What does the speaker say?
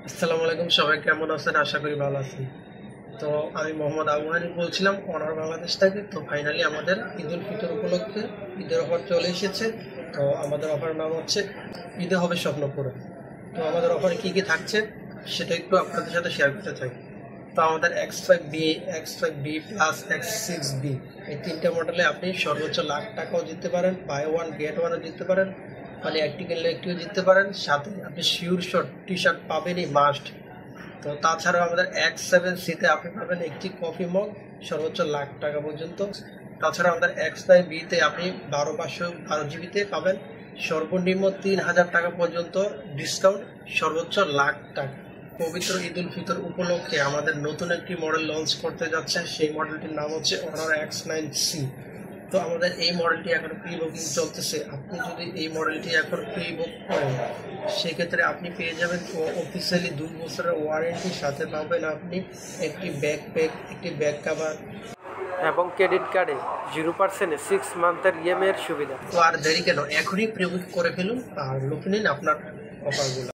আসসালামু আলাইকুম, সবাই কেমন আছেন? আশা করি ভালো আছেন। তো আমি মোহাম্মদ আবু হানি বলছিলাম অনার বাংলাদেশ থেকে। তো ফাইনালি আমাদের ঈদুল ফিতর উপলক্ষে ঈদের অফার চলে এসেছে। তো আমাদের অফার নাম হচ্ছে ঈদে হবে স্বপ্নপুরে। তো আমাদের অফারে কি কি থাকছে সেটা একটু আপনাদের সাথে শেয়ার করতে চাই। তো আমাদের X5B, X5B প্লাস X6B এই তিনটা মডেলে আপনি সর্বোচ্চ লাখ টাকাও জিততে পারেন, বাই ওয়ান গেট ওয়ানও জিততে পারেন, মানে একটি কিনলে একটিও জিততে পারেন, সাথে আপনি শিওর শর্ট টি শার্ট পাবেনই মাস্ট। তো তাছাড়াও আমাদের X7Cতে আপনি পাবেন একটি কফি মগ সর্বোচ্চ লাখ টাকা পর্যন্ত। তাছাড়া আমাদের X9Bতে আপনি 12/512 জিবিতে পাবেন সর্বনিম্ন 3000 টাকা পর্যন্ত ডিসকাউন্ট, সর্বোচ্চ লাখ টাকা। পবিত্র ঈদুল ফিতর উপলক্ষে আমাদের নতুন একটি মডেল লঞ্চ করতে যাচ্ছে, সেই মডেলটির নাম হচ্ছে অনার X9C। তো আমাদের এই মডেলটি এখন প্রি বুকিং চলতেছে। আপনি যদি এই মডেলটি এখন প্রি বুক করেন সেক্ষেত্রে আপনি পেয়ে যাবেন অফিসিয়ালি 2 বছরের ওয়ারেন্টি, সাথে পাবেন আপনি একটি ব্যাকপ্যাক, একটি ব্যাক কাভার এবং ক্রেডিট কার্ডে 0% 6 মান্থের ইএমআই এর সুবিধা। তো আর দেরি কেন, এখনই প্রি বুক করে ফেলুন আর লুফে নিন আপনার অফারগুলো।